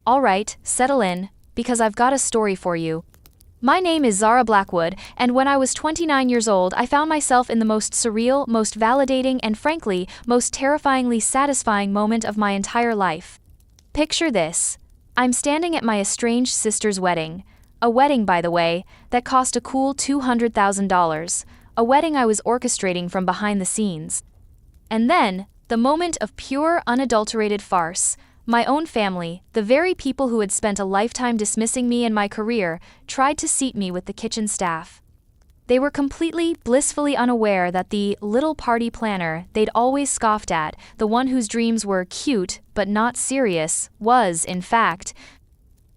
Alright, settle in, because I've got a story for you. My name is Zara Blackwood, and when I was 29 years old, I found myself in the most surreal, most validating, and frankly, most terrifyingly satisfying moment of my entire life. Picture this. I'm standing at my estranged sister's wedding. A wedding, by the way, that cost a cool $200,000. A wedding I was orchestrating from behind the scenes. And then, the moment of pure, unadulterated farce. My own family, the very people who had spent a lifetime dismissing me and my career, tried to seat me with the kitchen staff. They were completely, blissfully unaware that the little party planner they'd always scoffed at, the one whose dreams were cute but not serious, was, in fact,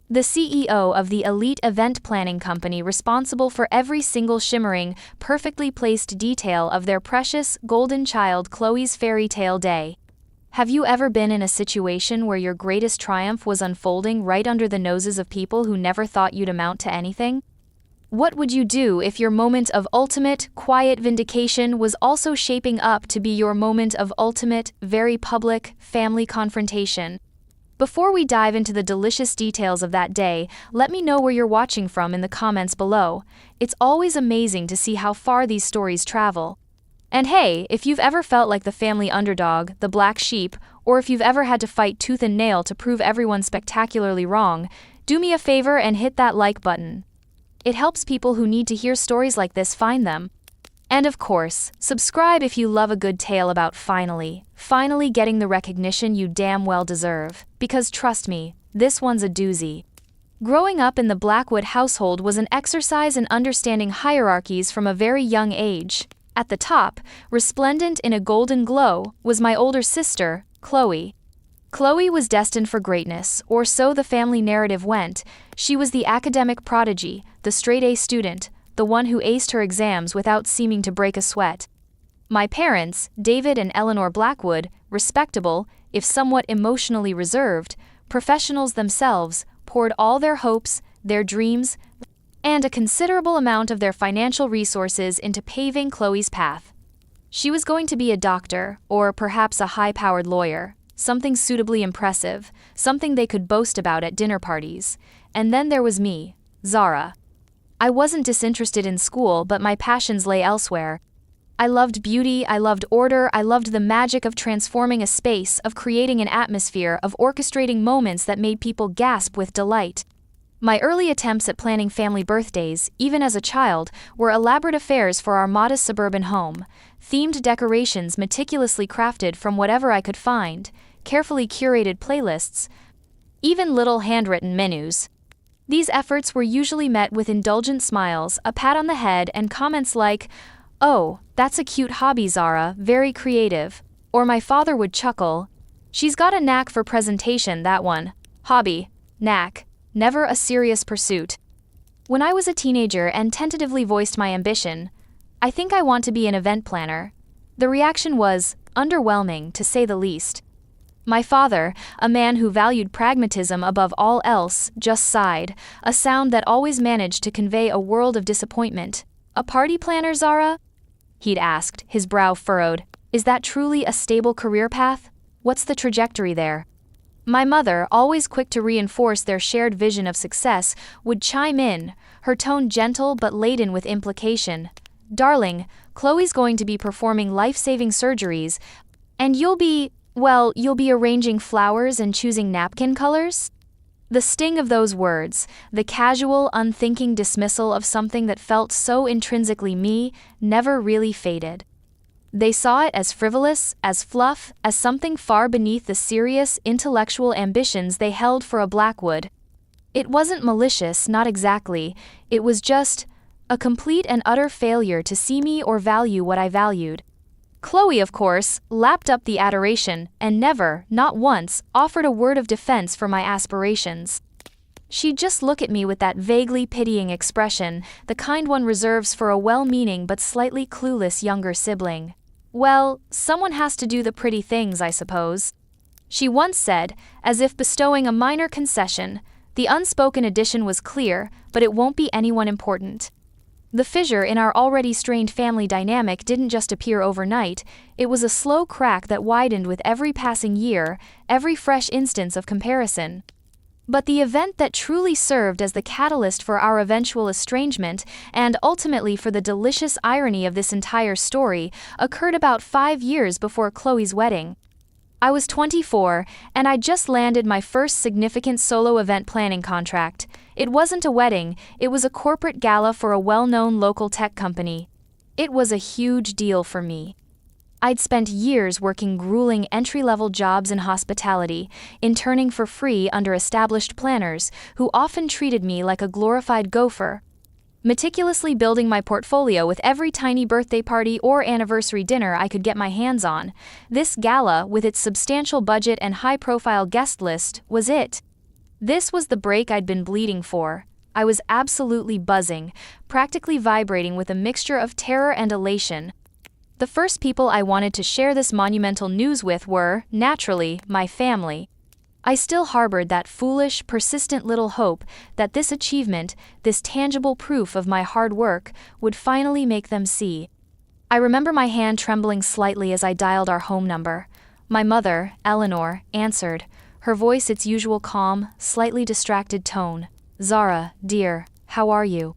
the CEO of the elite event planning company responsible for every single shimmering, perfectly placed detail of their precious, golden child Chloe's fairy tale day. Have you ever been in a situation where your greatest triumph was unfolding right under the noses of people who never thought you'd amount to anything? What would you do if your moment of ultimate, quiet vindication was also shaping up to be your moment of ultimate, very public, family confrontation? Before we dive into the delicious details of that day, let me know where you're watching from in the comments below. It's always amazing to see how far these stories travel. And hey, if you've ever felt like the family underdog, the black sheep, or if you've ever had to fight tooth and nail to prove everyone spectacularly wrong, do me a favor and hit that like button. It helps people who need to hear stories like this find them. And of course, subscribe if you love a good tale about finally getting the recognition you damn well deserve. Because trust me, this one's a doozy. Growing up in the Blackwood household was an exercise in understanding hierarchies from a very young age. At the top, resplendent in a golden glow, was my older sister, Chloe. Chloe was destined for greatness, or so the family narrative went. She was the academic prodigy, the straight-A student, the one who aced her exams without seeming to break a sweat. My parents, David and Eleanor Blackwood, respectable, if somewhat emotionally reserved, professionals themselves, poured all their hopes, their dreams, and a considerable amount of their financial resources into paving Chloe's path. She was going to be a doctor, or perhaps a high-powered lawyer, something suitably impressive, something they could boast about at dinner parties. And then there was me, Zara. I wasn't disinterested in school, but my passions lay elsewhere. I loved beauty, I loved order, I loved the magic of transforming a space, of creating an atmosphere, of orchestrating moments that made people gasp with delight. My early attempts at planning family birthdays, even as a child, were elaborate affairs for our modest suburban home. Themed decorations meticulously crafted from whatever I could find, carefully curated playlists, even little handwritten menus. These efforts were usually met with indulgent smiles, a pat on the head, and comments like, "Oh, that's a cute hobby, Zara, very creative." Or my father would chuckle, "She's got a knack for presentation, that one. Hobby, knack, never a serious pursuit." When I was a teenager and tentatively voiced my ambition, "I think I want to be an event planner," the reaction was underwhelming, to say the least. My father, a man who valued pragmatism above all else, just sighed, a sound that always managed to convey a world of disappointment. "A party planner, Zara?" he'd asked, his brow furrowed. "Is that truly a stable career path? What's the trajectory there?" My mother, always quick to reinforce their shared vision of success, would chime in, her tone gentle but laden with implication. "Darling, Chloe's going to be performing life-saving surgeries, and you'll be arranging flowers and choosing napkin colors?" The sting of those words, the casual, unthinking dismissal of something that felt so intrinsically me, never really faded. They saw it as frivolous, as fluff, as something far beneath the serious, intellectual ambitions they held for a Blackwood. It wasn't malicious, not exactly, it was just a complete and utter failure to see me or value what I valued. Chloe, of course, lapped up the adoration, and never, not once, offered a word of defense for my aspirations. She'd just look at me with that vaguely pitying expression, the kind one reserves for a well-meaning but slightly clueless younger sibling. "Well, someone has to do the pretty things, I suppose," she once said, as if bestowing a minor concession. The unspoken addition was clear, but it won't be anyone important. The fissure in our already strained family dynamic didn't just appear overnight, it was a slow crack that widened with every passing year, every fresh instance of comparison. But the event that truly served as the catalyst for our eventual estrangement, and ultimately for the delicious irony of this entire story, occurred about 5 years before Chloe's wedding. I was 24, and I'd just landed my first significant solo event planning contract. It wasn't a wedding, it was a corporate gala for a well-known local tech company. It was a huge deal for me. I'd spent years working grueling entry-level jobs in hospitality, interning for free under established planners who often treated me like a glorified gopher, meticulously building my portfolio with every tiny birthday party or anniversary dinner I could get my hands on. This gala, with its substantial budget and high-profile guest list, was it. This was the break I'd been bleeding for. I was absolutely buzzing, practically vibrating with a mixture of terror and elation. The first people I wanted to share this monumental news with were, naturally, my family. I still harbored that foolish, persistent little hope that this achievement, this tangible proof of my hard work, would finally make them see. I remember my hand trembling slightly as I dialed our home number. My mother, Eleanor, answered, her voice its usual calm, slightly distracted tone. "Zara, dear, how are you?"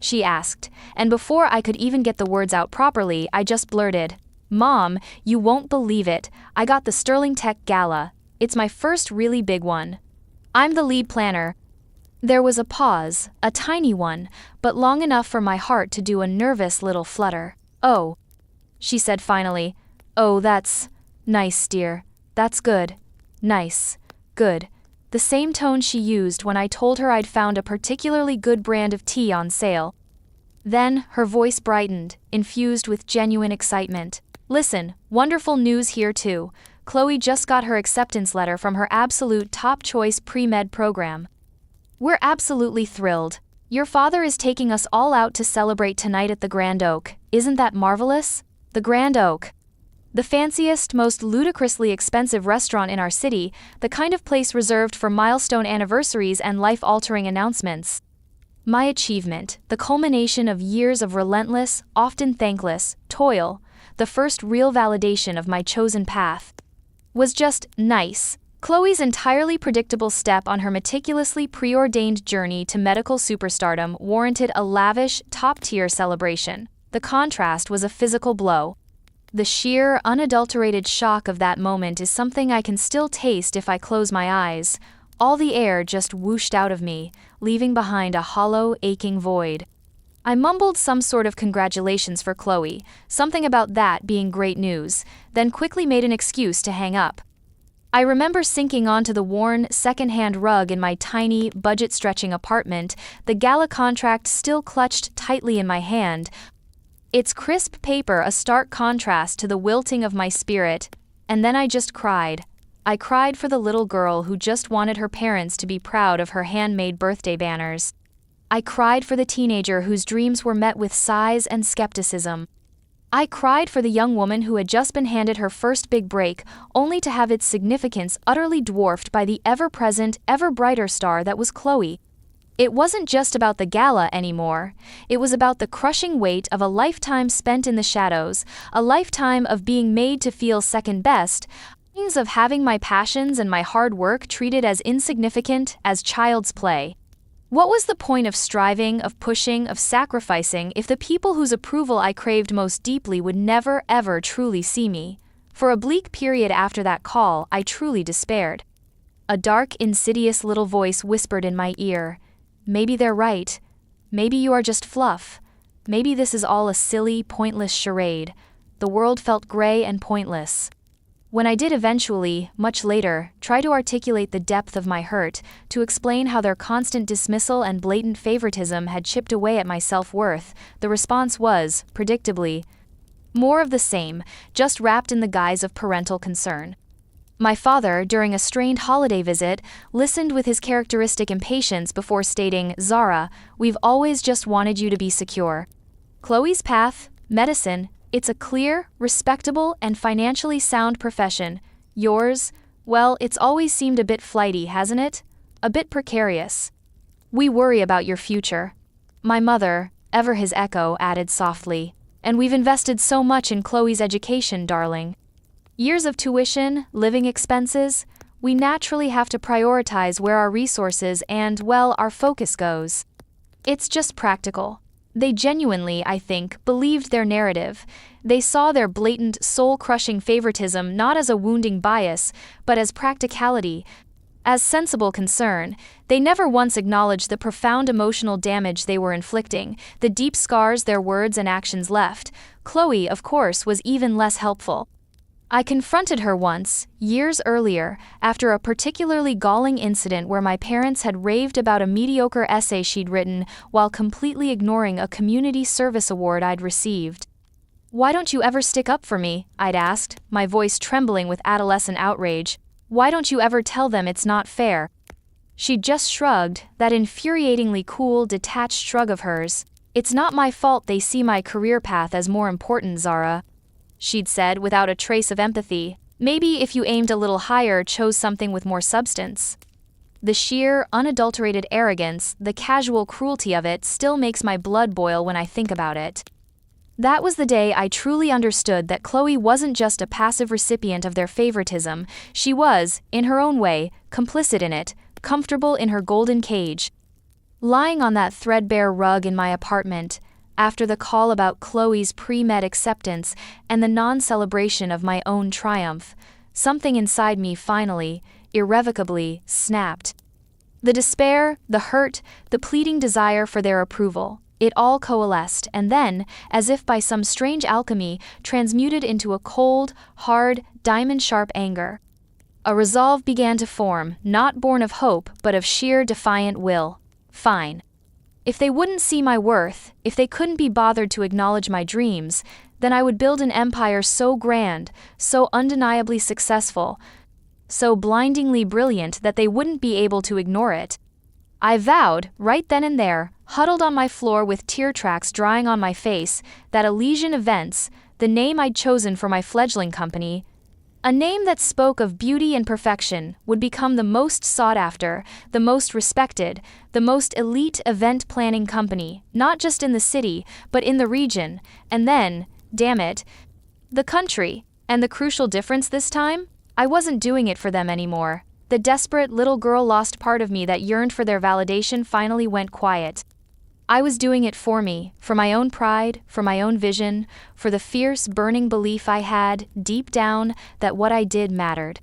she asked, and before I could even get the words out properly, I just blurted, "Mom, you won't believe it, I got the Sterling Tech Gala. It's my first really big one. I'm the lead planner." There was a pause, a tiny one, but long enough for my heart to do a nervous little flutter. "Oh," she said finally. "Oh, that's nice, dear. That's good. Nice. Good." The same tone she used when I told her I'd found a particularly good brand of tea on sale. Then, her voice brightened, infused with genuine excitement. "Listen, wonderful news here too. Chloe just got her acceptance letter from her absolute top-choice pre-med program. We're absolutely thrilled. Your father is taking us all out to celebrate tonight at the Grand Oak. Isn't that marvelous? The Grand Oak. The fanciest, most ludicrously expensive restaurant in our city, the kind of place reserved for milestone anniversaries and life-altering announcements. My achievement, the culmination of years of relentless, often thankless, toil, the first real validation of my chosen path, was just nice. Chloe's entirely predictable step on her meticulously preordained journey to medical superstardom warranted a lavish, top-tier celebration. The contrast was a physical blow. The sheer, unadulterated shock of that moment is something I can still taste if I close my eyes. All the air just whooshed out of me, leaving behind a hollow, aching void. I mumbled some sort of congratulations for Chloe, something about that being great news, then quickly made an excuse to hang up. I remember sinking onto the worn, second-hand rug in my tiny, budget-stretching apartment, the gala contract still clutched tightly in my hand, its crisp paper a stark contrast to the wilting of my spirit, and then I just cried. I cried for the little girl who just wanted her parents to be proud of her handmade birthday banners. I cried for the teenager whose dreams were met with sighs and skepticism. I cried for the young woman who had just been handed her first big break, only to have its significance utterly dwarfed by the ever-present, ever-brighter star that was Chloe. It wasn't just about the gala anymore. It was about the crushing weight of a lifetime spent in the shadows, a lifetime of being made to feel second best, of having my passions and my hard work treated as insignificant as child's play. What was the point of striving, of pushing, of sacrificing if the people whose approval I craved most deeply would never, ever truly see me? For a bleak period after that call, I truly despaired. A dark, insidious little voice whispered in my ear, "Maybe they're right. Maybe you are just fluff. Maybe this is all a silly, pointless charade." The world felt gray and pointless. When I did eventually, much later, try to articulate the depth of my hurt, to explain how their constant dismissal and blatant favoritism had chipped away at my self-worth, the response was, predictably, more of the same, just wrapped in the guise of parental concern. My father, during a strained holiday visit, listened with his characteristic impatience before stating, "Zara, we've always just wanted you to be secure. Chloe's path, medicine, it's a clear, respectable, and financially sound profession. Yours, well, it's always seemed a bit flighty, hasn't it? A bit precarious. We worry about your future." My mother, ever his echo, added softly, "And we've invested so much in Chloe's education, darling. Years of tuition, living expenses, We naturally have to prioritize where our resources and, well, our focus goes. It's just practical. They genuinely, I think, believed their narrative. They saw their blatant, soul-crushing favoritism not as a wounding bias, but as practicality, as sensible concern. They never once acknowledged the profound emotional damage they were inflicting, the deep scars their words and actions left. Chloe, of course, was even less helpful. I confronted her once, years earlier, after a particularly galling incident where my parents had raved about a mediocre essay she'd written while completely ignoring a community service award I'd received. "Why don't you ever stick up for me?" I'd asked, my voice trembling with adolescent outrage. "Why don't you ever tell them it's not fair?" She'd just shrugged, that infuriatingly cool, detached shrug of hers. "It's not my fault they see my career path as more important, Zara," she'd said without a trace of empathy. "Maybe if you aimed a little higher, chose something with more substance." The sheer, unadulterated arrogance, the casual cruelty of it still makes my blood boil when I think about it. That was the day I truly understood that Chloe wasn't just a passive recipient of their favoritism, she was, in her own way, complicit in it, comfortable in her golden cage. Lying on that threadbare rug in my apartment, after the call about Chloe's pre-med acceptance and the non-celebration of my own triumph, something inside me finally, irrevocably, snapped. The despair, the hurt, the pleading desire for their approval, it all coalesced and then, as if by some strange alchemy, transmuted into a cold, hard, diamond-sharp anger. A resolve began to form, not born of hope, but of sheer defiant will. Fine. If they wouldn't see my worth, if they couldn't be bothered to acknowledge my dreams, then I would build an empire so grand, so undeniably successful, so blindingly brilliant that they wouldn't be able to ignore it. I vowed, right then and there, huddled on my floor with tear tracks drying on my face, that Elysian Events, the name I'd chosen for my fledgling company, a name that spoke of beauty and perfection, would become the most sought after, the most respected, the most elite event planning company, not just in the city, but in the region, and then, damn it, the country. And the crucial difference this time? I wasn't doing it for them anymore. The desperate little girl lost part of me that yearned for their validation finally went quiet. I was doing it for me, for my own pride, for my own vision, for the fierce, burning belief I had, deep down, that what I did mattered.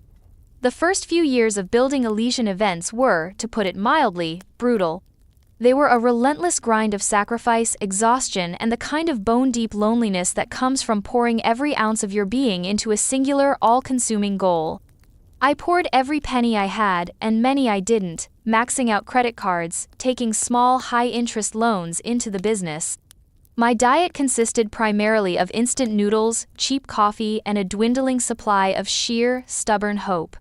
The first few years of building Elysian Events were, to put it mildly, brutal. They were a relentless grind of sacrifice, exhaustion, and the kind of bone-deep loneliness that comes from pouring every ounce of your being into a singular, all-consuming goal. I poured every penny I had, and many I didn't, maxing out credit cards, taking small, high-interest loans into the business. My diet consisted primarily of instant noodles, cheap coffee, and a dwindling supply of sheer, stubborn hope.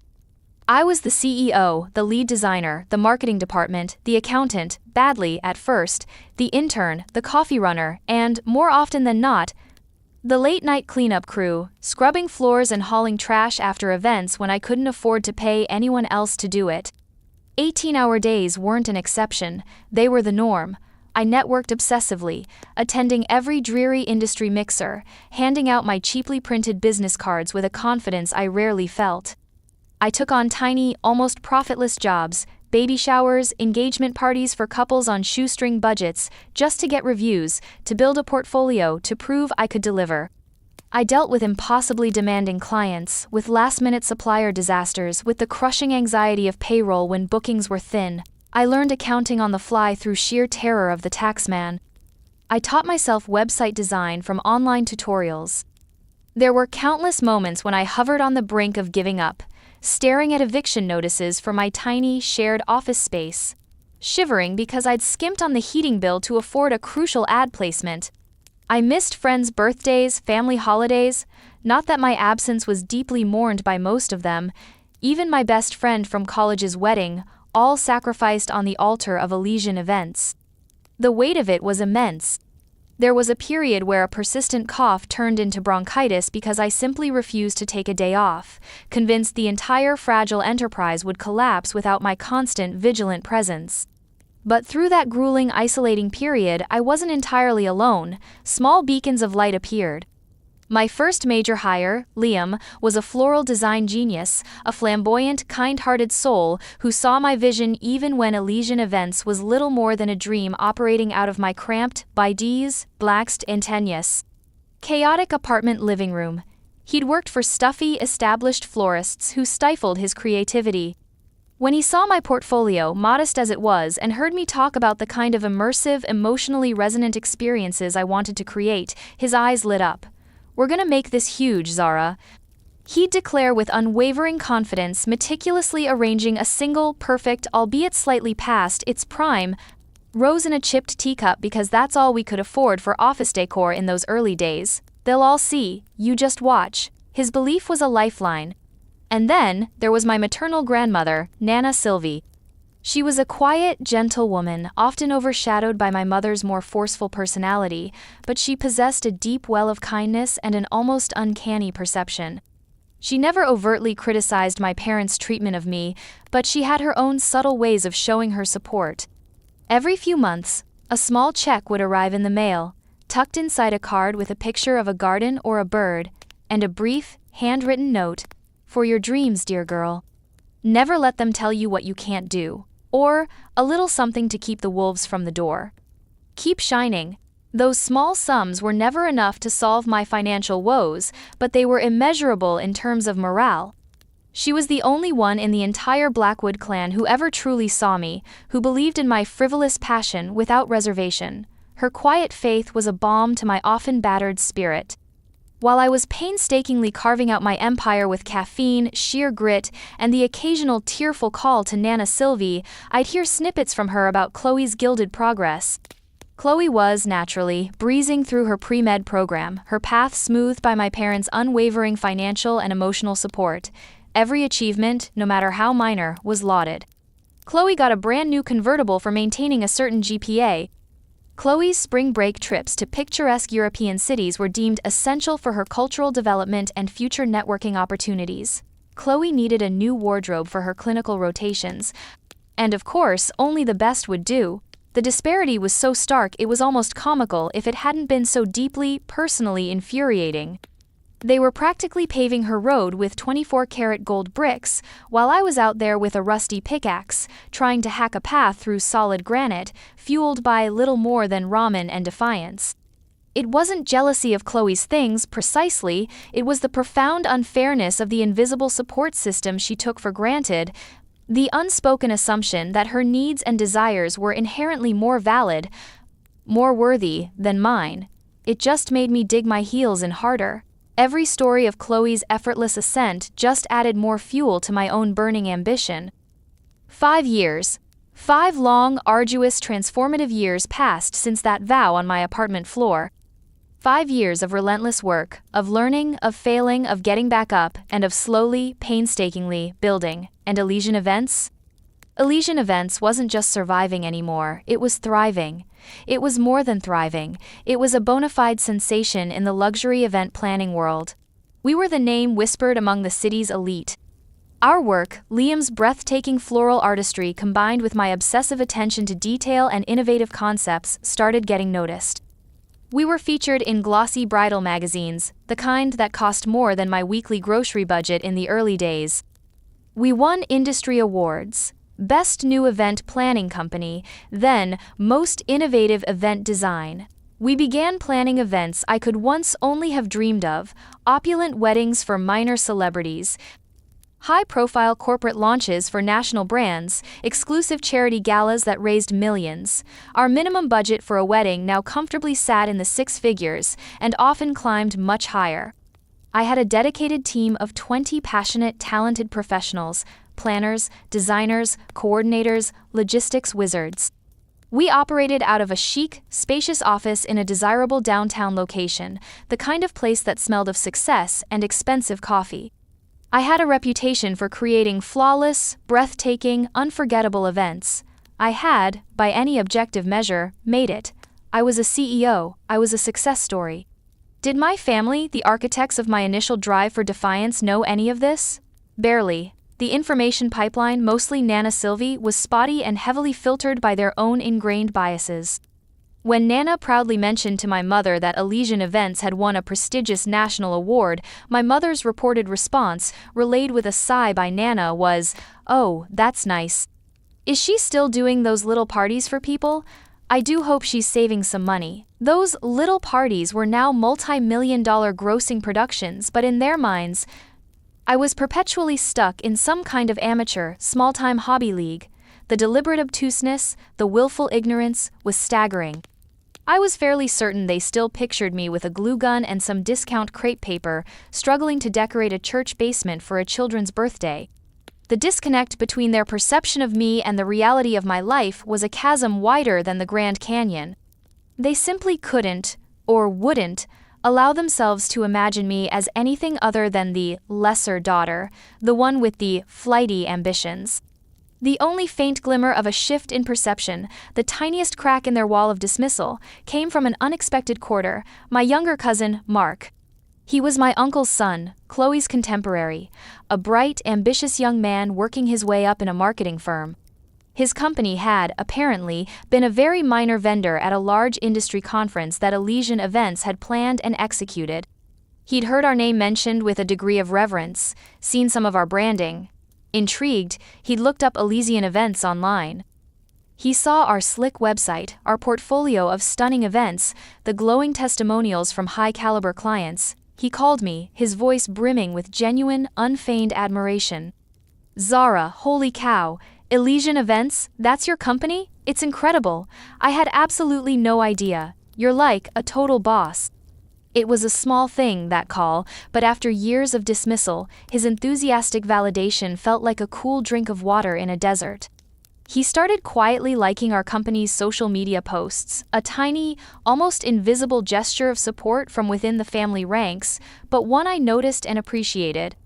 I was the CEO, the lead designer, the marketing department, the accountant, badly at first, the intern, the coffee runner, and, more often than not, the late-night cleanup crew, scrubbing floors and hauling trash after events when I couldn't afford to pay anyone else to do it. 18-hour days weren't an exception, they were the norm. I networked obsessively, attending every dreary industry mixer, handing out my cheaply printed business cards with a confidence I rarely felt. I took on tiny, almost profitless jobs, baby showers, engagement parties for couples on shoestring budgets, just to get reviews, to build a portfolio, to prove I could deliver. I dealt with impossibly demanding clients, with last-minute supplier disasters, with the crushing anxiety of payroll when bookings were thin. I learned accounting on the fly through sheer terror of the taxman. I taught myself website design from online tutorials. There were countless moments when I hovered on the brink of giving up, staring at eviction notices for my tiny, shared office space, shivering because I'd skimped on the heating bill to afford a crucial ad placement. I missed friends' birthdays, family holidays, not that my absence was deeply mourned by most of them, even my best friend from college's wedding, all sacrificed on the altar of Elysian Events. The weight of it was immense. There was a period where a persistent cough turned into bronchitis because I simply refused to take a day off, convinced the entire fragile enterprise would collapse without my constant, vigilant presence. But through that grueling, isolating period, I wasn't entirely alone. Small beacons of light appeared. My first major hire, Liam, was a floral design genius, a flamboyant, kind-hearted soul who saw my vision even when Elysian Events was little more than a dream operating out of my cramped, bidets, blackst ingenuous, chaotic apartment living room. He'd worked for stuffy, established florists who stifled his creativity. When he saw my portfolio, modest as it was, and heard me talk about the kind of immersive, emotionally resonant experiences I wanted to create, his eyes lit up. "We're gonna make this huge, Zara," he'd declare with unwavering confidence, meticulously arranging a single, perfect, albeit slightly past its prime, rose in a chipped teacup because that's all we could afford for office decor in those early days. "They'll all see, you just watch." His belief was a lifeline. And then, there was my maternal grandmother, Nana Sylvie. She was a quiet, gentle woman, often overshadowed by my mother's more forceful personality, but she possessed a deep well of kindness and an almost uncanny perception. She never overtly criticized my parents' treatment of me, but she had her own subtle ways of showing her support. Every few months, a small check would arrive in the mail, tucked inside a card with a picture of a garden or a bird, and a brief, handwritten note, "For your dreams, dear girl. Never let them tell you what you can't do." Or, a little something to keep the wolves from the door. Keep shining. Those small sums were never enough to solve my financial woes, but they were immeasurable in terms of morale. She was the only one in the entire Blackwood clan who ever truly saw me, who believed in my frivolous passion without reservation. Her quiet faith was a balm to my often battered spirit. While I was painstakingly carving out my empire with caffeine, sheer grit, and the occasional tearful call to Nana Sylvie, I'd hear snippets from her about Chloe's gilded progress. Chloe was, naturally, breezing through her pre-med program, her path smoothed by my parents' unwavering financial and emotional support. Every achievement, no matter how minor, was lauded. Chloe got a brand new convertible for maintaining a certain GPA. Chloe's spring break trips to picturesque European cities were deemed essential for her cultural development and future networking opportunities. Chloe needed a new wardrobe for her clinical rotations, and of course, only the best would do. The disparity was so stark it was almost comical if it hadn't been so deeply, personally infuriating. They were practically paving her road with 24-karat gold bricks, while I was out there with a rusty pickaxe, trying to hack a path through solid granite, fueled by little more than ramen and defiance. It wasn't jealousy of Chloe's things, precisely, it was the profound unfairness of the invisible support system she took for granted, the unspoken assumption that her needs and desires were inherently more valid, more worthy, than mine. It just made me dig my heels in harder. Every story of Chloe's effortless ascent just added more fuel to my own burning ambition. 5 years. 5 long, arduous, transformative years passed since that vow on my apartment floor. 5 years of relentless work, of learning, of failing, of getting back up, and of slowly, painstakingly, building. And Elysian Events? Elysian Events wasn't just surviving anymore, it was thriving. It was more than thriving, it was a bona fide sensation in the luxury event planning world. We were the name whispered among the city's elite. Our work, Liam's breathtaking floral artistry combined with my obsessive attention to detail and innovative concepts, started getting noticed. We were featured in glossy bridal magazines, the kind that cost more than my weekly grocery budget in the early days. We won industry awards. Best New Event Planning Company, then Most Innovative Event Design. We began planning events I could once only have dreamed of, opulent weddings for minor celebrities, high-profile corporate launches for national brands, exclusive charity galas that raised millions. Our minimum budget for a wedding now comfortably sat in the 6 figures, and often climbed much higher. I had a dedicated team of 20 passionate, talented professionals, planners, designers, coordinators, logistics wizards. We operated out of a chic, spacious office in a desirable downtown location, the kind of place that smelled of success and expensive coffee. I had a reputation for creating flawless, breathtaking, unforgettable events. I had, by any objective measure, made it. I was a CEO, I was a success story. Did my family, the architects of my initial drive for defiance, know any of this? Barely. The information pipeline, mostly Nana Sylvie, was spotty and heavily filtered by their own ingrained biases. When Nana proudly mentioned to my mother that Elysian Events had won a prestigious national award, my mother's reported response, relayed with a sigh by Nana, was, "Oh, that's nice. Is she still doing those little parties for people? I do hope she's saving some money." Those little parties were now multi-million-dollar grossing productions, but in their minds, I was perpetually stuck in some kind of amateur, small-time hobby league. The deliberate obtuseness, the willful ignorance, was staggering. I was fairly certain they still pictured me with a glue gun and some discount crepe paper, struggling to decorate a church basement for a children's birthday. The disconnect between their perception of me and the reality of my life was a chasm wider than the Grand Canyon. They simply couldn't, or wouldn't, allow themselves to imagine me as anything other than the lesser daughter, the one with the flighty ambitions. The only faint glimmer of a shift in perception, the tiniest crack in their wall of dismissal, came from an unexpected quarter, my younger cousin, Mark. He was my uncle's son, Chloe's contemporary, a bright, ambitious young man working his way up in a marketing firm. His company had, apparently, been a very minor vendor at a large industry conference that Elysian Events had planned and executed. He'd heard our name mentioned with a degree of reverence, seen some of our branding. Intrigued, he'd looked up Elysian Events online. He saw our slick website, our portfolio of stunning events, the glowing testimonials from high-caliber clients. He called me, his voice brimming with genuine, unfeigned admiration. "Zara, holy cow, Elysian Events, that's your company? It's incredible. I had absolutely no idea. You're like a total boss." It was a small thing, that call, but after years of dismissal, his enthusiastic validation felt like a cool drink of water in a desert. He started quietly liking our company's social media posts, a tiny, almost invisible gesture of support from within the family ranks, but one I noticed and appreciated.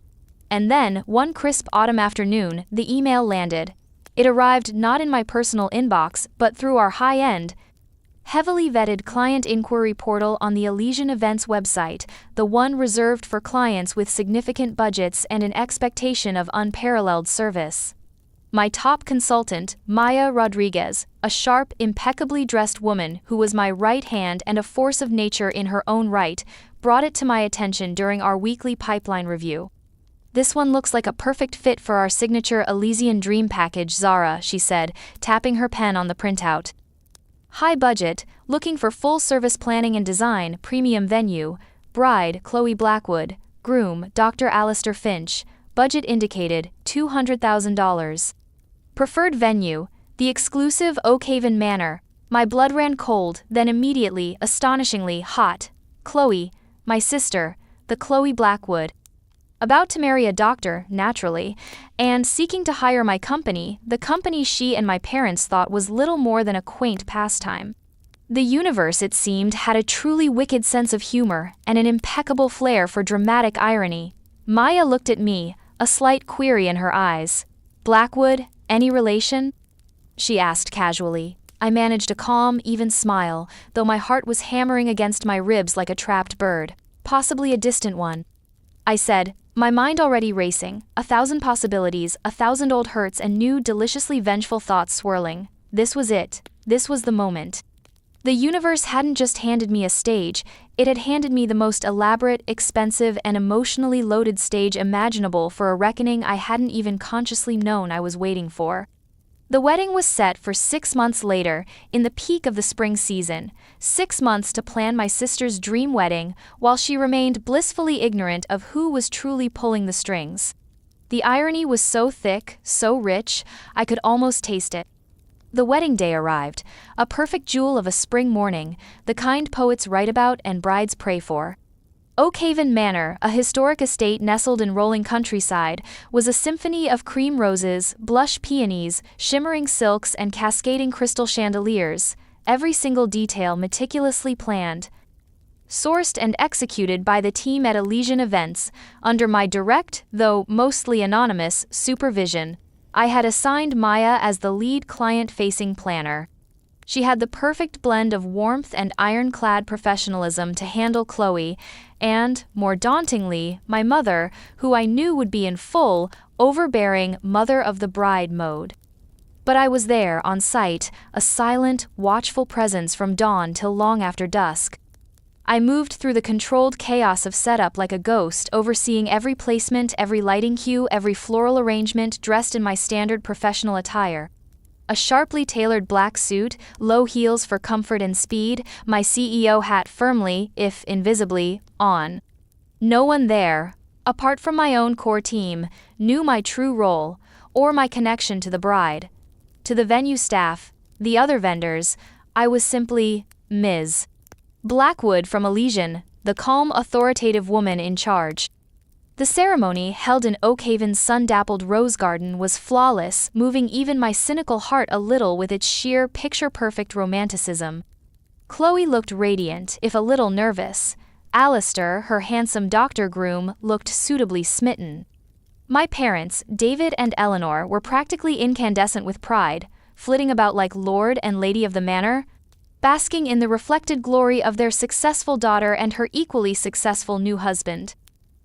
And then, one crisp autumn afternoon, the email landed. It arrived not in my personal inbox, but through our high-end, heavily vetted client inquiry portal on the Elysian Events website, the one reserved for clients with significant budgets and an expectation of unparalleled service. My top consultant, Maya Rodriguez, a sharp, impeccably dressed woman who was my right hand and a force of nature in her own right, brought it to my attention during our weekly pipeline review. "This one looks like a perfect fit for our signature Elysian Dream package, Zara," she said, tapping her pen on the printout. "High budget, looking for full-service planning and design, premium venue, bride, Chloe Blackwood, groom, Dr. Alistair Finch, budget indicated, $200,000. Preferred venue, the exclusive Oakhaven Manor." My blood ran cold, then immediately, astonishingly, hot. Chloe, my sister, the Chloe Blackwood. About to marry a doctor, naturally, and seeking to hire my company, the company she and my parents thought was little more than a quaint pastime. The universe, it seemed, had a truly wicked sense of humor and an impeccable flair for dramatic irony. Maya looked at me, a slight query in her eyes. "Blackwood, any relation?" she asked casually. I managed a calm, even smile, though my heart was hammering against my ribs like a trapped bird. "Possibly a distant one," I said, my mind already racing, 1,000 possibilities, 1,000 old hurts and new, deliciously vengeful thoughts swirling. This was it. This was the moment. The universe hadn't just handed me a stage, it had handed me the most elaborate, expensive, and emotionally loaded stage imaginable for a reckoning I hadn't even consciously known I was waiting for. The wedding was set for 6 months later, in the peak of the spring season. 6 months to plan my sister's dream wedding, while she remained blissfully ignorant of who was truly pulling the strings. The irony was so thick, so rich, I could almost taste it. The wedding day arrived, a perfect jewel of a spring morning, the kind poets write about and brides pray for. Oakhaven Manor, a historic estate nestled in rolling countryside, was a symphony of cream roses, blush peonies, shimmering silks and cascading crystal chandeliers, every single detail meticulously planned, sourced and executed by the team at Elysian Events, under my direct, though mostly anonymous, supervision. I had assigned Maya as the lead client-facing planner. She had the perfect blend of warmth and ironclad professionalism to handle Chloe, and, more dauntingly, my mother, who I knew would be in full, overbearing mother-of-the-bride mode. But I was there, on site, a silent, watchful presence from dawn till long after dusk. I moved through the controlled chaos of setup like a ghost, overseeing every placement, every lighting cue, every floral arrangement, dressed in my standard professional attire. A sharply tailored black suit, low heels for comfort and speed, my CEO hat firmly, if invisibly, on. No one there, apart from my own core team, knew my true role, or my connection to the bride. To the venue staff, the other vendors, I was simply Ms. Blackwood from Elysian, the calm, authoritative woman in charge. The ceremony, held in Oakhaven's sun-dappled rose garden, was flawless, moving even my cynical heart a little with its sheer, picture-perfect romanticism. Chloe looked radiant, if a little nervous. Alistair, her handsome doctor groom, looked suitably smitten. My parents, David and Eleanor, were practically incandescent with pride, flitting about like Lord and Lady of the Manor, basking in the reflected glory of their successful daughter and her equally successful new husband.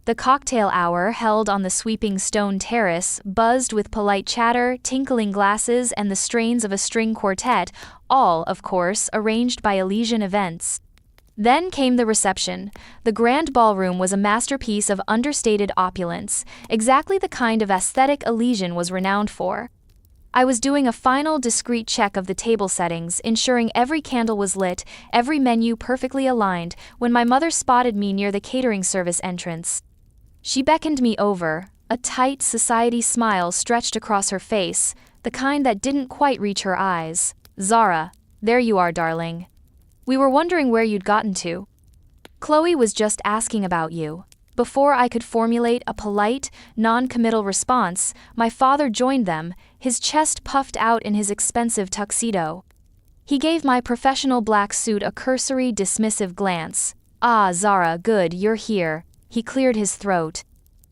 The cocktail hour, held on the sweeping stone terrace, buzzed with polite chatter, tinkling glasses, and the strains of a string quartet, all, of course, arranged by Elysian Events. Then came the reception. The grand ballroom was a masterpiece of understated opulence, exactly the kind of aesthetic Elysian was renowned for. I was doing a final discreet check of the table settings, ensuring every candle was lit, every menu perfectly aligned, when my mother spotted me near the catering service entrance. She beckoned me over, a tight society smile stretched across her face, the kind that didn't quite reach her eyes. "Zara, there you are, darling. We were wondering where you'd gotten to. Chloe was just asking about you." Before I could formulate a polite, non-committal response, my father joined them, his chest puffed out in his expensive tuxedo. He gave my professional black suit a cursory, dismissive glance. "Ah, Zara, good, you're here." He cleared his throat.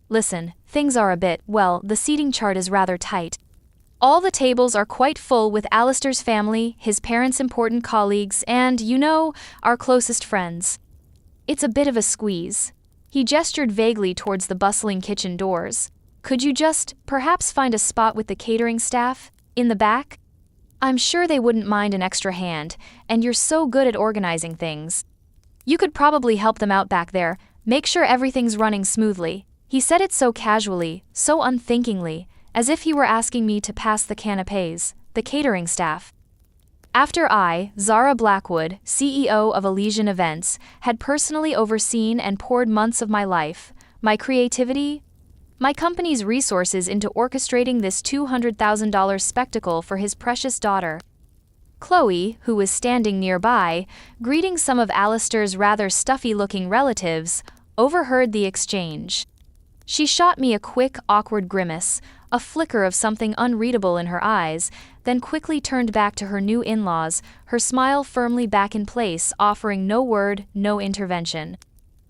"Listen, things are a bit, well, the seating chart is rather tight. All the tables are quite full with Alistair's family, his parents' important colleagues, and, you know, our closest friends. It's a bit of a squeeze." He gestured vaguely towards the bustling kitchen doors. "Could you just, perhaps find a spot with the catering staff? In the back? I'm sure they wouldn't mind an extra hand, and you're so good at organizing things. You could probably help them out back there, make sure everything's running smoothly." He said it so casually, so unthinkingly, as if he were asking me to pass the canapes, the catering staff. After I, Zara Blackwood, CEO of Elysian Events, had personally overseen and poured months of my life, my creativity, my company's resources into orchestrating this $200,000 spectacle for his precious daughter. Chloe, who was standing nearby, greeting some of Alistair's rather stuffy-looking relatives, overheard the exchange. She shot me a quick, awkward grimace, a flicker of something unreadable in her eyes, then quickly turned back to her new in-laws, her smile firmly back in place, offering no word, no intervention.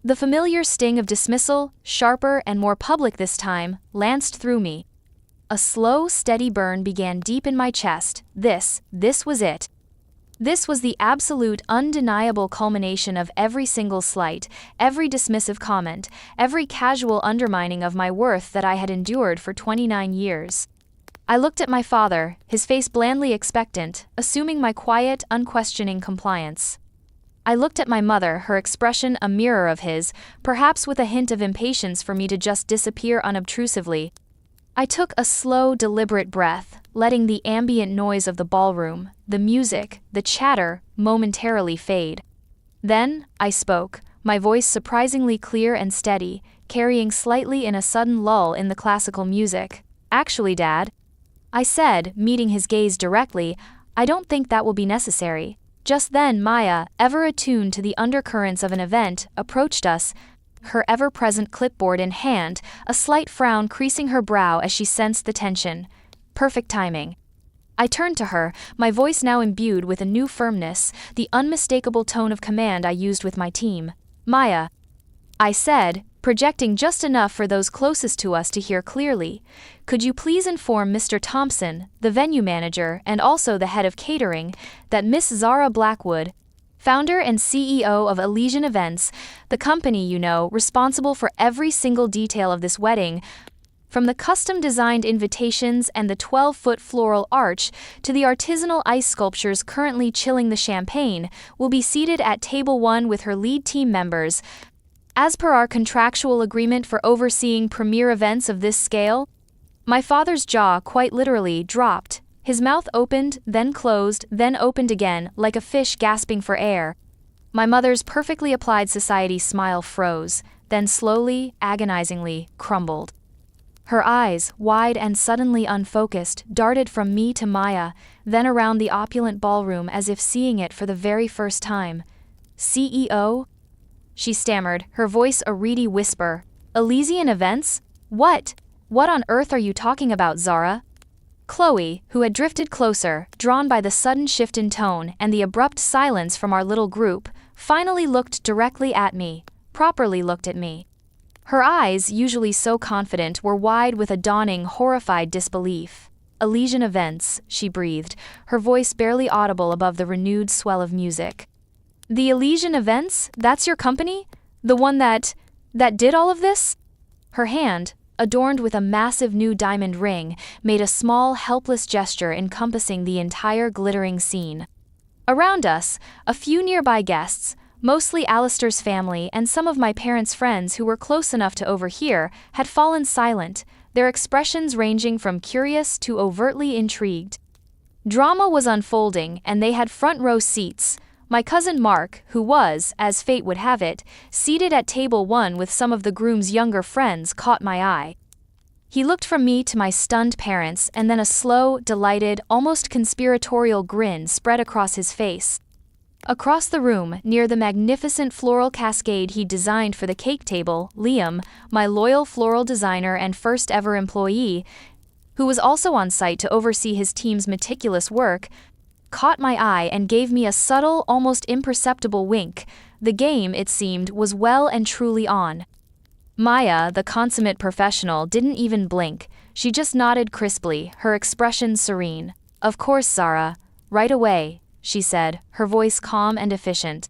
The familiar sting of dismissal, sharper and more public this time, lanced through me. A slow, steady burn began deep in my chest. This was it. This was the absolute, undeniable culmination of every single slight, every dismissive comment, every casual undermining of my worth that I had endured for 29 years. I looked at my father, his face blandly expectant, assuming my quiet, unquestioning compliance. I looked at my mother, her expression a mirror of his, perhaps with a hint of impatience for me to just disappear unobtrusively. I took a slow, deliberate breath, letting the ambient noise of the ballroom, the music, the chatter, momentarily fade. Then, I spoke, my voice surprisingly clear and steady, carrying slightly in a sudden lull in the classical music. "Actually, Dad," I said, meeting his gaze directly, "I don't think that will be necessary." Just then Maya, ever attuned to the undercurrents of an event, approached us, her ever-present clipboard in hand, a slight frown creasing her brow as she sensed the tension. Perfect timing. I turned to her, my voice now imbued with a new firmness, the unmistakable tone of command I used with my team. "Maya," I said, projecting just enough for those closest to us to hear clearly, "could you please inform Mr. Thompson, the venue manager and also the head of catering, that Miss Zara Blackwood, founder and CEO of Elysian Events, the company, you know, responsible for every single detail of this wedding, From the custom-designed invitations and the 12-foot floral arch to the artisanal ice sculptures currently chilling the champagne, will be seated at table 1 with her lead team members. As per our contractual agreement for overseeing premier events of this scale, my father's jaw quite literally dropped. His mouth opened, then closed, then opened again, like a fish gasping for air. My mother's perfectly applied society smile froze, then slowly, agonizingly, crumbled. Her eyes, wide and suddenly unfocused, darted from me to Maya, then around the opulent ballroom as if seeing it for the very first time. CEO? She stammered, her voice a reedy whisper. Elysian events? What? What on earth are you talking about, Zara? Chloe, who had drifted closer, drawn by the sudden shift in tone and the abrupt silence from our little group, finally looked directly at me, properly looked at me. Her eyes, usually so confident, were wide with a dawning, horrified disbelief. Elysian events, she breathed, her voice barely audible above the renewed swell of music. The Elysian events? That's your company? The one that did all of this? Her hand, adorned with a massive new diamond ring, made a small, helpless gesture encompassing the entire glittering scene. Around us, a few nearby guests, mostly Alistair's family and some of my parents' friends who were close enough to overhear, had fallen silent, their expressions ranging from curious to overtly intrigued. Drama was unfolding, and they had front-row seats. My cousin Mark, who was, as fate would have it, seated at table 1 with some of the groom's younger friends, caught my eye. He looked from me to my stunned parents, and then a slow, delighted, almost conspiratorial grin spread across his face. Across the room, near the magnificent floral cascade he'd designed for the cake table, Liam, my loyal floral designer and first-ever employee, who was also on site to oversee his team's meticulous work, caught my eye and gave me a subtle, almost imperceptible wink. The game, it seemed, was well and truly on. Maya, the consummate professional, didn't even blink. She just nodded crisply, her expression serene. Of course, Zara. Right away, she said, her voice calm and efficient.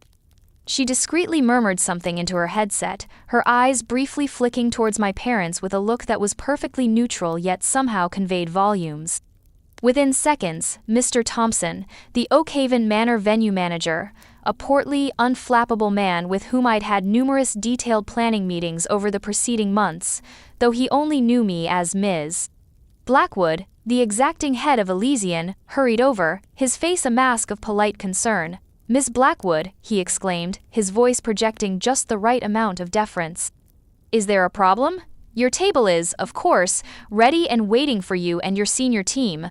She discreetly murmured something into her headset, her eyes briefly flicking towards my parents with a look that was perfectly neutral yet somehow conveyed volumes. Within seconds, Mr. Thompson, the Oakhaven Manor venue manager, a portly, unflappable man with whom I'd had numerous detailed planning meetings over the preceding months, though he only knew me as Ms. Blackwood, the exacting head of Elysian, hurried over, his face a mask of polite concern. Miss Blackwood, he exclaimed, his voice projecting just the right amount of deference. Is there a problem? Your table is, of course, ready and waiting for you and your senior team.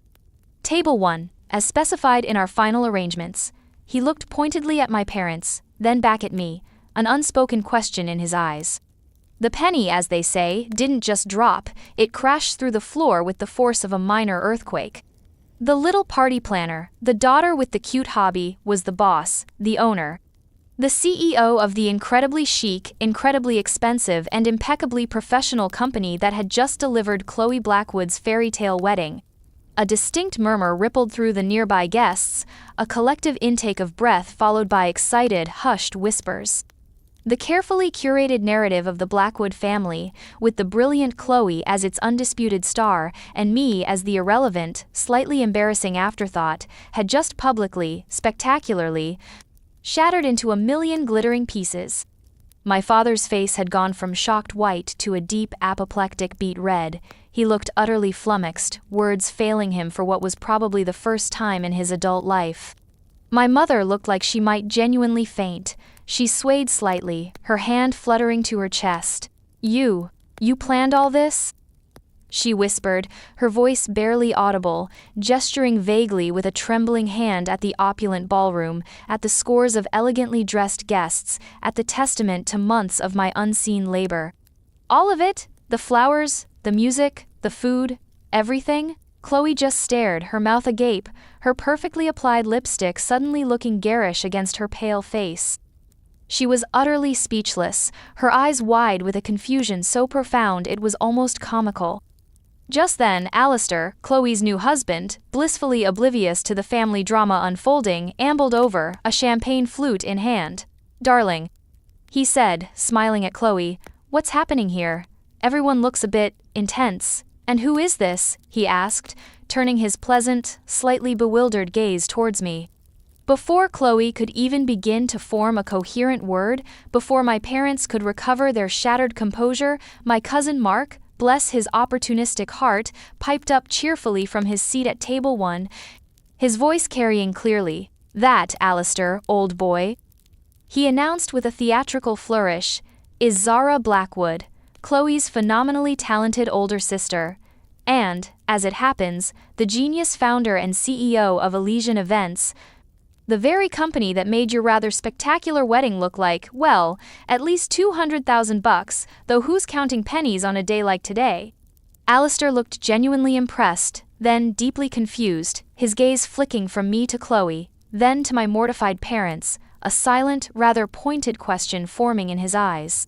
Table 1, as specified in our final arrangements. He looked pointedly at my parents, then back at me, an unspoken question in his eyes. The penny, as they say, didn't just drop, it crashed through the floor with the force of a minor earthquake. The little party planner, the daughter with the cute hobby, was the boss, the owner. The CEO of the incredibly chic, incredibly expensive and impeccably professional company that had just delivered Chloe Blackwood's fairy tale wedding. A distinct murmur rippled through the nearby guests, a collective intake of breath followed by excited, hushed whispers. The carefully curated narrative of the Blackwood family, with the brilliant Chloe as its undisputed star and me as the irrelevant, slightly embarrassing afterthought, had just publicly, spectacularly, shattered into a million glittering pieces. My father's face had gone from shocked white to a deep apoplectic beet red. He looked utterly flummoxed, words failing him for what was probably the first time in his adult life. My mother looked like she might genuinely faint. She swayed slightly, her hand fluttering to her chest. You planned all this?" she whispered, her voice barely audible, gesturing vaguely with a trembling hand at the opulent ballroom, at the scores of elegantly dressed guests, at the testament to months of my unseen labor. "All of it? The flowers, the music, the food, everything?" Chloe just stared, her mouth agape, her perfectly applied lipstick suddenly looking garish against her pale face. She was utterly speechless, her eyes wide with a confusion so profound it was almost comical. Just then, Alistair, Chloe's new husband, blissfully oblivious to the family drama unfolding, ambled over, a champagne flute in hand. "Darling," he said, smiling at Chloe, "what's happening here? Everyone looks a bit intense. "And who is this?" he asked, turning his pleasant, slightly bewildered gaze towards me. Before Chloe could even begin to form a coherent word, before my parents could recover their shattered composure, my cousin Mark, bless his opportunistic heart, piped up cheerfully from his seat at table 1, his voice carrying clearly, "That, Alistair, old boy," he announced with a theatrical flourish, "is Zara Blackwood, Chloe's phenomenally talented older sister, and, as it happens, the genius founder and CEO of Elysian Events, the very company that made your rather spectacular wedding look like, well, at least $200,000, though who's counting pennies on a day like today?" Alistair looked genuinely impressed, then deeply confused, his gaze flicking from me to Chloe, then to my mortified parents, a silent, rather pointed question forming in his eyes.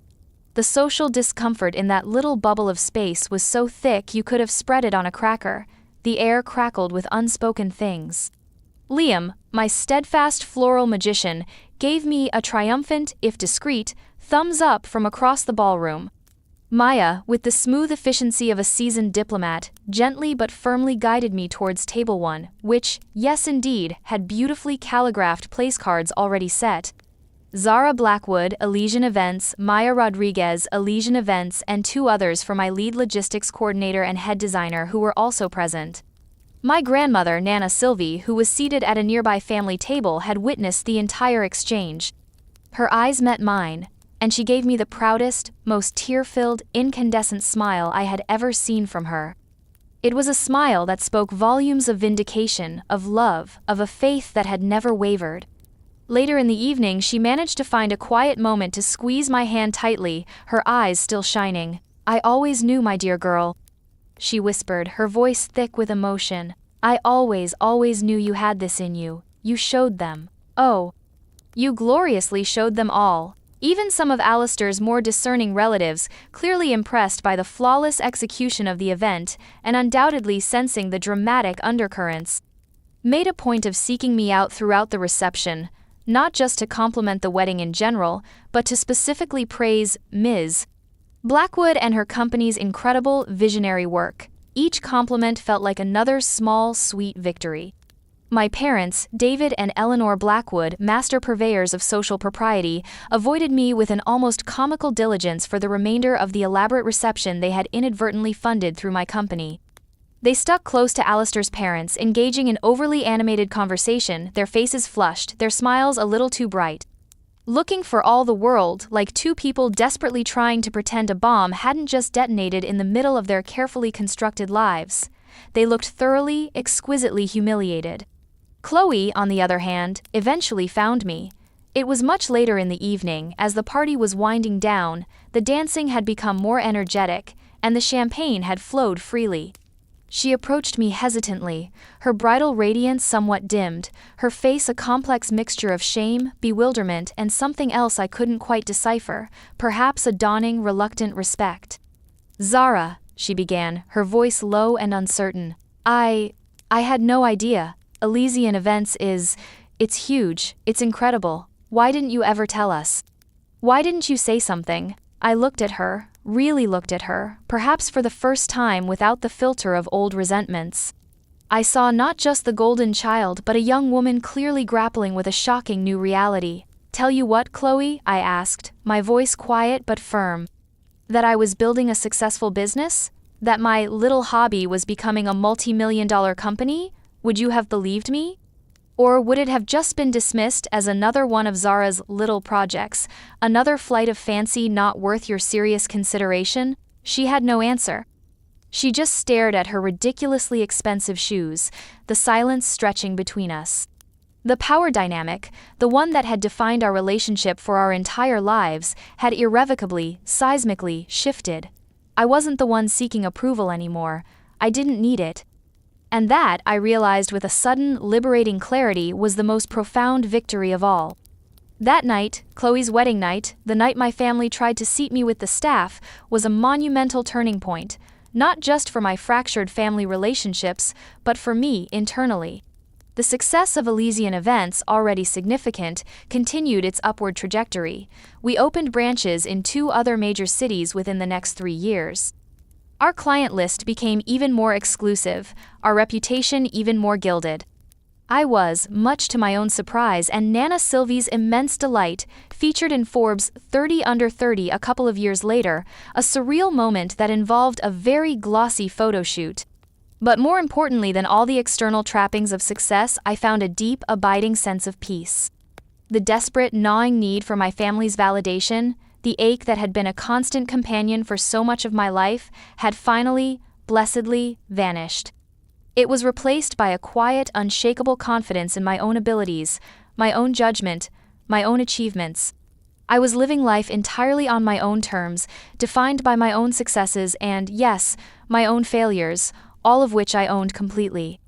The social discomfort in that little bubble of space was so thick you could have spread it on a cracker. The air crackled with unspoken things. Liam, my steadfast floral magician, gave me a triumphant, if discreet, thumbs up from across the ballroom. Maya, with the smooth efficiency of a seasoned diplomat, gently but firmly guided me towards table 1, which, yes indeed, had beautifully calligraphed place cards already set. Zara Blackwood, Elysian Events, Maya Rodriguez, Elysian Events, and 2 others for my lead logistics coordinator and head designer who were also present. My grandmother, Nana Sylvie, who was seated at a nearby family table, had witnessed the entire exchange. Her eyes met mine, and she gave me the proudest, most tear-filled, incandescent smile I had ever seen from her. It was a smile that spoke volumes of vindication, of love, of a faith that had never wavered. Later in the evening, she managed to find a quiet moment to squeeze my hand tightly, her eyes still shining. "I always knew, my dear girl," she whispered, her voice thick with emotion. "I always knew you had this in you. You showed them. Oh, you gloriously showed them all." Even some of Alistair's more discerning relatives, clearly impressed by the flawless execution of the event, and undoubtedly sensing the dramatic undercurrents, made a point of seeking me out throughout the reception, not just to compliment the wedding in general, but to specifically praise Ms. Blackwood and her company's incredible, visionary work. Each compliment felt like another small, sweet victory. My parents, David and Eleanor Blackwood, master purveyors of social propriety, avoided me with an almost comical diligence for the remainder of the elaborate reception they had inadvertently funded through my company. They stuck close to Alistair's parents, engaging in overly animated conversation, their faces flushed, their smiles a little too bright. Looking for all the world like 2 people desperately trying to pretend a bomb hadn't just detonated in the middle of their carefully constructed lives. They looked thoroughly, exquisitely humiliated. Chloe, on the other hand, eventually found me. It was much later in the evening, as the party was winding down, the dancing had become more energetic, and the champagne had flowed freely. She approached me hesitantly, her bridal radiance somewhat dimmed, her face a complex mixture of shame, bewilderment, and something else I couldn't quite decipher, perhaps a dawning, reluctant respect. "Zara," she began, her voice low and uncertain. I had no idea. Elysian Events it's huge, it's incredible. Why didn't you ever tell us? Why didn't you say something?" I looked at her, really looked at her, perhaps for the first time without the filter of old resentments. I saw not just the golden child but a young woman clearly grappling with a shocking new reality. "Tell you what, Chloe?" I asked, my voice quiet but firm. "That I was building a successful business? That my little hobby was becoming a multi-million-dollar company? Would you have believed me? Or would it have just been dismissed as another one of Zara's little projects, another flight of fancy not worth your serious consideration?" She had no answer. She just stared at her ridiculously expensive shoes, the silence stretching between us. The power dynamic, the one that had defined our relationship for our entire lives, had irrevocably, seismically shifted. I wasn't the one seeking approval anymore. I didn't need it. And that, I realized with a sudden, liberating clarity, was the most profound victory of all. That night, Chloe's wedding night, the night my family tried to seat me with the staff, was a monumental turning point, not just for my fractured family relationships, but for me internally. The success of Elysian Events, already significant, continued its upward trajectory. We opened branches in 2 other major cities within the next 3 years. Our client list became even more exclusive, our reputation even more gilded. I was, much to my own surprise and Nana Sylvie's immense delight, featured in Forbes 30 Under 30 a couple of years later, a surreal moment that involved a very glossy photo shoot. But more importantly than all the external trappings of success, I found a deep, abiding sense of peace. The desperate, gnawing need for my family's validation, the ache that had been a constant companion for so much of my life, had finally, blessedly, vanished. It was replaced by a quiet, unshakable confidence in my own abilities, my own judgment, my own achievements. I was living life entirely on my own terms, defined by my own successes and, yes, my own failures, all of which I owned completely.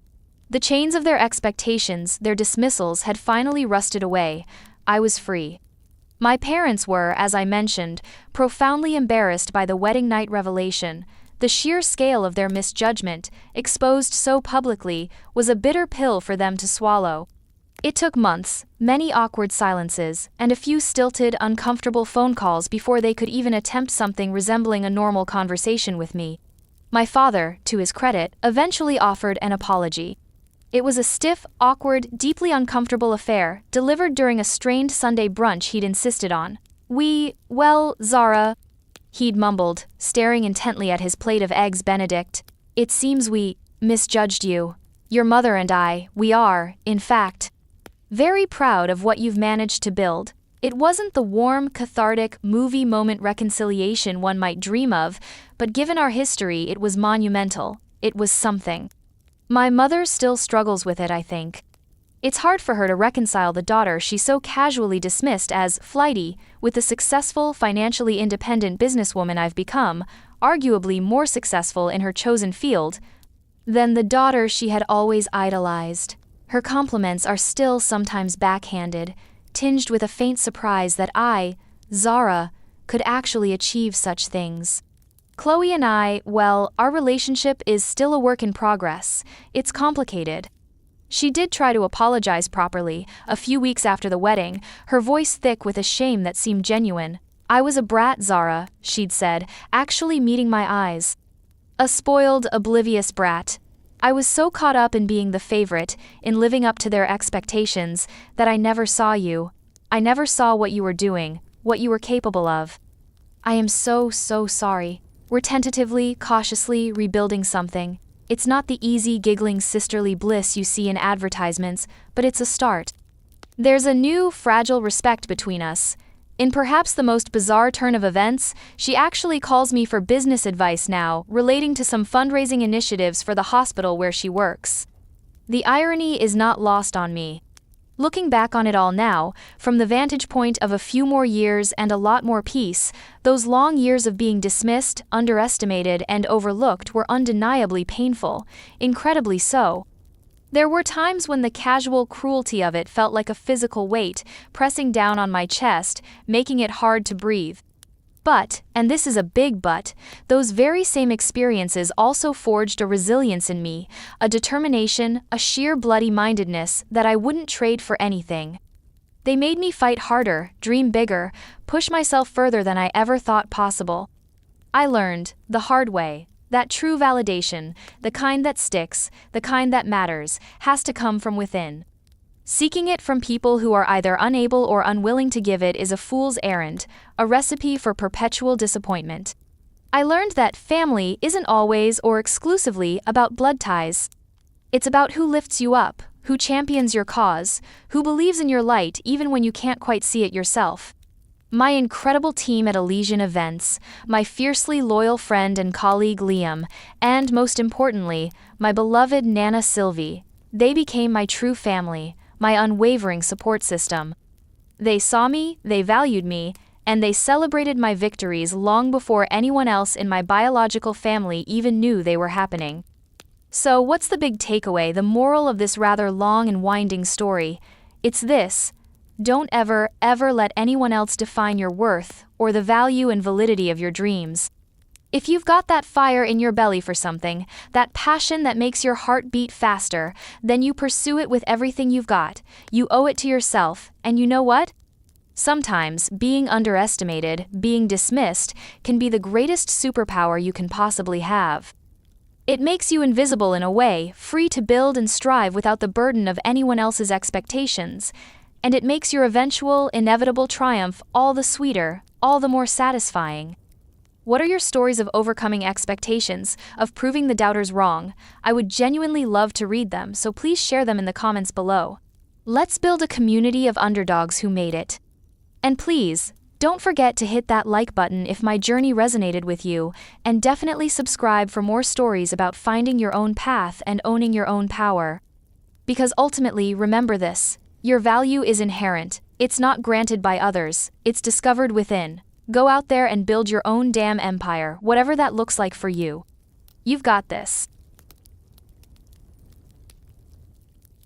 The chains of their expectations, their dismissals, had finally rusted away. I was free. My parents were, as I mentioned, profoundly embarrassed by the wedding night revelation. The sheer scale of their misjudgment, exposed so publicly, was a bitter pill for them to swallow. It took months, many awkward silences, and a few stilted, uncomfortable phone calls before they could even attempt something resembling a normal conversation with me. My father, to his credit, eventually offered an apology. It was a stiff, awkward, deeply uncomfortable affair, delivered during a strained Sunday brunch he'd insisted on. Zara, he'd mumbled, staring intently at his plate of eggs Benedict. It seems we misjudged you. Your mother and I, we are, in fact, very proud of what you've managed to build. It wasn't the warm, cathartic, movie moment reconciliation one might dream of, but given our history, it was monumental. It was something. My mother still struggles with it, I think. It's hard for her to reconcile the daughter she so casually dismissed as flighty with the successful, financially independent businesswoman I've become, arguably more successful in her chosen field, than the daughter she had always idolized. Her compliments are still sometimes backhanded, tinged with a faint surprise that I, Zara, could actually achieve such things. Chloe and I, our relationship is still a work in progress. It's complicated. She did try to apologize properly, a few weeks after the wedding, her voice thick with a shame that seemed genuine. I was a brat, Zara, she'd said, actually meeting my eyes. A spoiled, oblivious brat. I was so caught up in being the favorite, in living up to their expectations, that I never saw you. I never saw what you were doing, what you were capable of. I am so sorry. We're tentatively, cautiously rebuilding something. It's not the easy, giggling sisterly bliss you see in advertisements, but it's a start. There's a new, fragile respect between us. In perhaps the most bizarre turn of events, she actually calls me for business advice now, relating to some fundraising initiatives for the hospital where she works. The irony is not lost on me. Looking back on it all now, from the vantage point of a few more years and a lot more peace, those long years of being dismissed, underestimated, and overlooked were undeniably painful, incredibly so. There were times when the casual cruelty of it felt like a physical weight, pressing down on my chest, making it hard to breathe. But, and this is a big but, those very same experiences also forged a resilience in me, a determination, a sheer bloody-mindedness that I wouldn't trade for anything. They made me fight harder, dream bigger, push myself further than I ever thought possible. I learned, the hard way, that true validation, the kind that sticks, the kind that matters, has to come from within. Seeking it from people who are either unable or unwilling to give it is a fool's errand, a recipe for perpetual disappointment. I learned that family isn't always or exclusively about blood ties. It's about who lifts you up, who champions your cause, who believes in your light even when you can't quite see it yourself. My incredible team at Elysian Events, my fiercely loyal friend and colleague Liam, and most importantly, my beloved Nana Sylvie, they became my true family, my unwavering support system. They saw me, they valued me, and they celebrated my victories long before anyone else in my biological family even knew they were happening. So what's the big takeaway, the moral of this rather long and winding story? It's this: don't ever let anyone else define your worth or the value and validity of your dreams. If you've got that fire in your belly for something, that passion that makes your heart beat faster, then you pursue it with everything you've got. You owe it to yourself, and you know what? Sometimes, being underestimated, being dismissed, can be the greatest superpower you can possibly have. It makes you invisible in a way, free to build and strive without the burden of anyone else's expectations, and it makes your eventual, inevitable triumph all the sweeter, all the more satisfying. What are your stories of overcoming expectations, of proving the doubters wrong? I would genuinely love to read them, so please share them in the comments below. Let's build a community of underdogs who made it. And please, don't forget to hit that like button if my journey resonated with you, and definitely subscribe for more stories about finding your own path and owning your own power. Because ultimately, remember this: your value is inherent, it's not granted by others, it's discovered within. Go out there and build your own damn empire, whatever that looks like for you. You've got this.